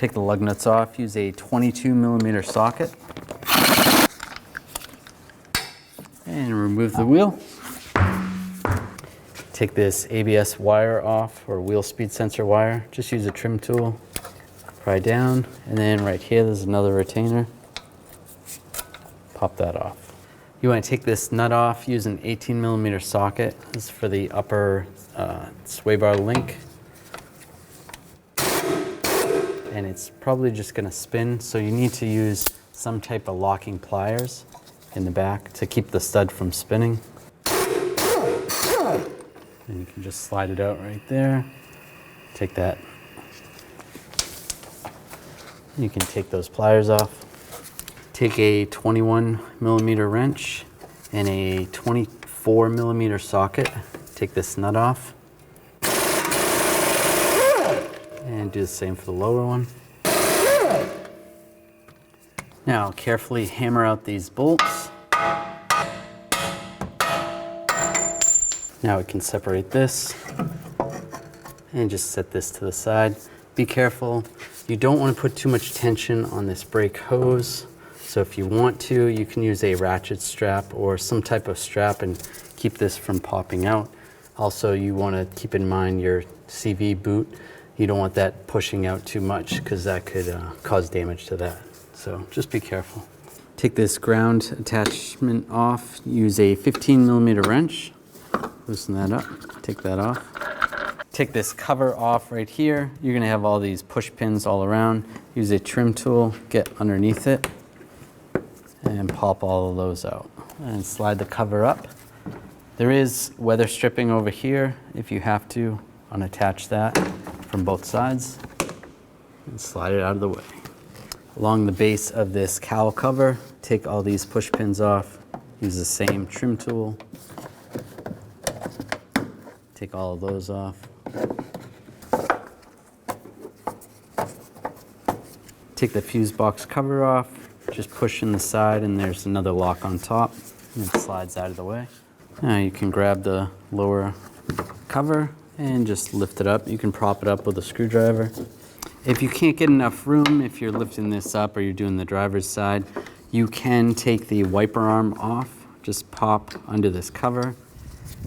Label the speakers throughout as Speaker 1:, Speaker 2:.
Speaker 1: Take the lug nuts off, use a 22mm socket, and remove the wheel. Take this ABS wire off, or wheel speed sensor wire. Just use a trim tool, pry down, and then right here there's another retainer. Pop that off. You want to take this nut off, use an 18mm socket. This is for the upper sway bar link. And it's probably just going to spin, so you need to use some type of locking pliers in the back to keep the stud from spinning. And you can just slide it out right there. Take that. You can take those pliers off. Take a 21mm wrench and a 24mm socket. Take this nut off. And do the same for the lower one. Now carefully hammer out these bolts. Now we can separate this and just set this to the side. Be careful, you don't want to put too much tension on this brake hose. So if you want to, you can use a ratchet strap or some type of strap and keep this from popping out. Also, you want to keep in mind your CV boot. You don't want that pushing out too much because that could cause damage to that. So just be careful. Take this ground attachment off. Use a 15mm wrench. Loosen that up. Take that off. Take this cover off right here. You're going to have all these push pins all around. Use a trim tool. Get underneath it and pop all of those out. And slide the cover up. There is weather stripping over here if you have to unattach that from both sides and slide it out of the way. Along the base of this cowl cover, take all these push pins off. Use the same trim tool. Take all of those off. Take the fuse box cover off. Just push in the side and there's another lock on top and it slides out of the way. Now you can grab the lower cover and just lift it up. You can prop it up with a screwdriver. If you can't get enough room, if you're lifting this up or you're doing the driver's side, you can take the wiper arm off. Just pop under this cover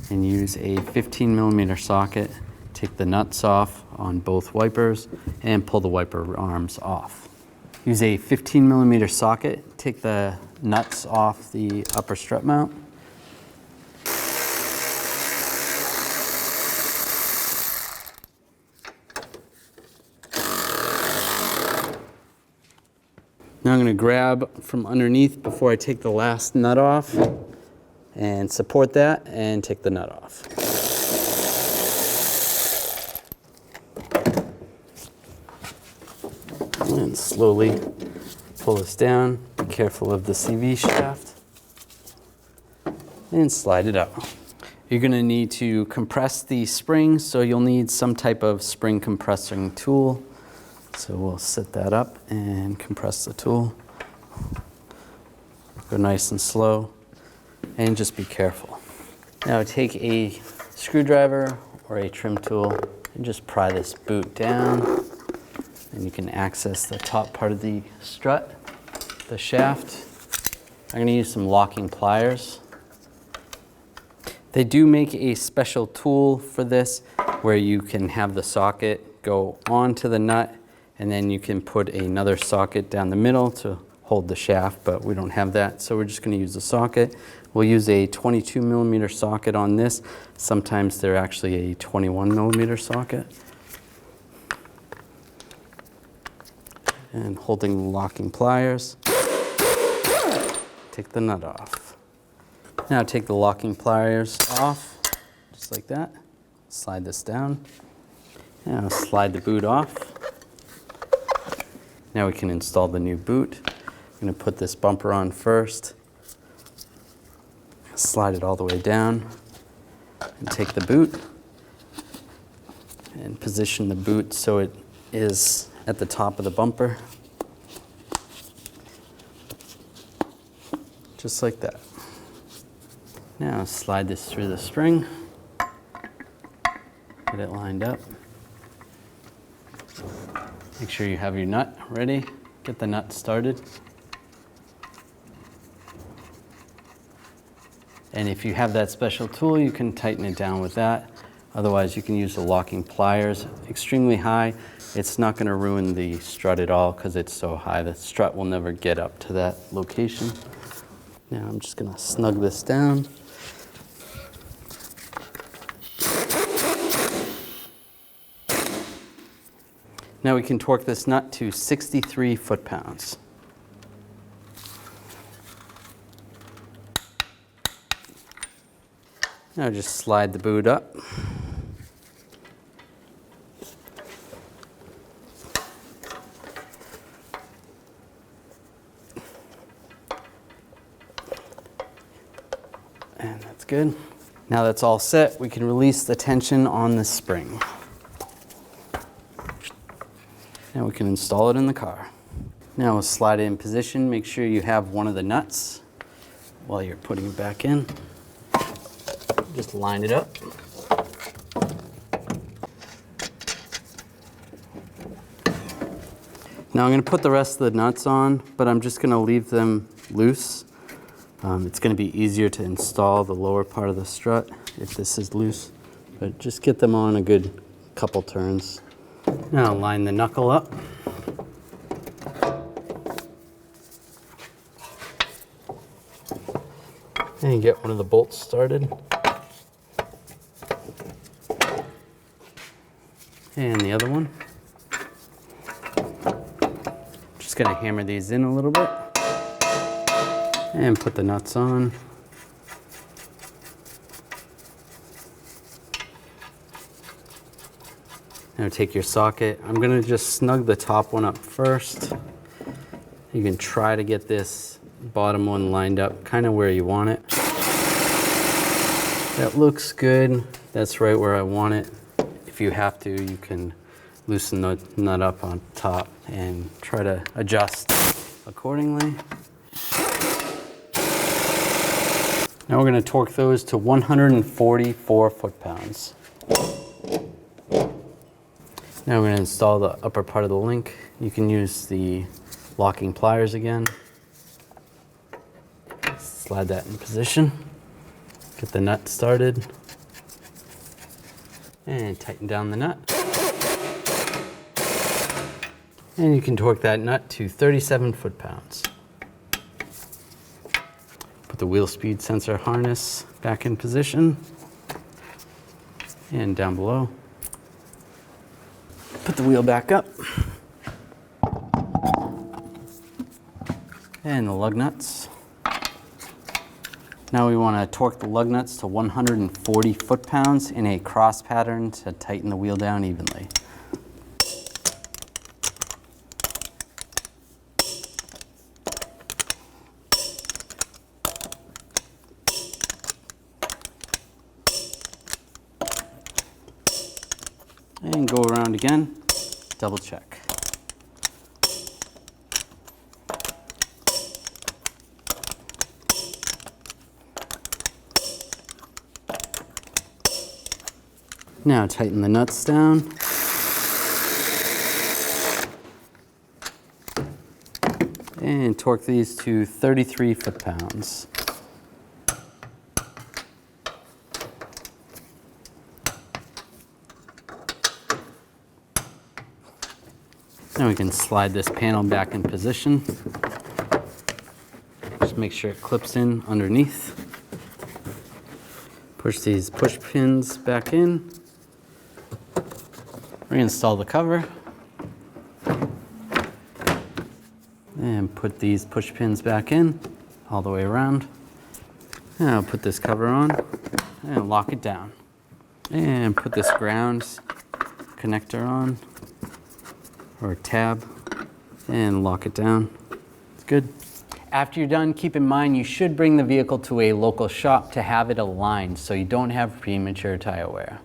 Speaker 1: and use a 15mm socket. Take the nuts off on both wipers and pull the wiper arms off. Use a 15mm socket. Take the nuts off the upper strut mount. Now I'm going to grab from underneath before I take the last nut off and support that and take the nut off. And slowly pull this down. Be careful of the CV shaft and slide it out. You're going to need to compress the springs, so you'll need some type of spring compressing tool. So we'll set that up and compress the tool. Go nice and slow and just be careful. Now take a screwdriver or a trim tool and just pry this boot down. And you can access the top part of the strut, the shaft. I'm going to use some locking pliers. They do make a special tool for this where you can have the socket go onto the nut and then you can put another socket down the middle to hold the shaft, but we don't have that, so we're just going to use the socket. We'll use a 22mm socket on this. Sometimes they're actually a 21mm socket. And holding the locking pliers, take the nut off. Now take the locking pliers off, just like that. Slide this down. Now slide the boot off. Now we can install the new boot. I'm going to put this bumper on first. Slide it all the way down. And take the boot. And position the boot so it is at the top of the bumper. Just like that. Now slide this through the spring. Get it lined up. Make sure you have your nut ready. Get the nut started. And if you have that special tool, you can tighten it down with that. Otherwise, you can use the locking pliers. Extremely high, it's not going to ruin the strut at all because it's so high. The strut will never get up to that location. Now I'm just going to snug this down. Now we can torque this nut to 63 foot-pounds. Now just slide the boot up. And that's good. Now that's all set, we can release the tension on the spring. Now we can install it in the car. Now we'll slide it in position. Make sure you have one of the nuts while you're putting it back in. Just line it up. Now I'm going to put the rest of the nuts on, but I'm just going to leave them loose. It's going to be easier to install the lower part of the strut if this is loose, but just get them on a good couple turns. Now line the knuckle up. And get one of the bolts started. And the other one. Just gonna hammer these in a little bit. And put the nuts on. Now take your socket. I'm gonna just snug the top one up first. You can try to get this bottom one lined up kind of where you want it. That looks good. That's right where I want it. If you have to, you can loosen the nut up on top and try to adjust accordingly. Now we're going to torque those to 144 foot-pounds. Now we're going to install the upper part of the link. You can use the locking pliers again. Slide that in position. Get the nut started. And tighten down the nut. And you can torque that nut to 37 foot-pounds. Put the wheel speed sensor harness back in position. And down below. Put the wheel back up. And the lug nuts. Now we want to torque the lug nuts to 140 foot-pounds in a cross pattern to tighten the wheel down evenly. And go around again, double check. Now tighten the nuts down. And torque these to 33 foot-pounds. Now we can slide this panel back in position. Just make sure it clips in underneath. Push these push pins back in. Reinstall the cover. And put these push pins back in all the way around. Now put this cover on and lock it down. And put this ground connector on, or tab, and lock it down. It's good. After you're done, keep in mind you should bring the vehicle to a local shop to have it aligned so you don't have premature tire wear.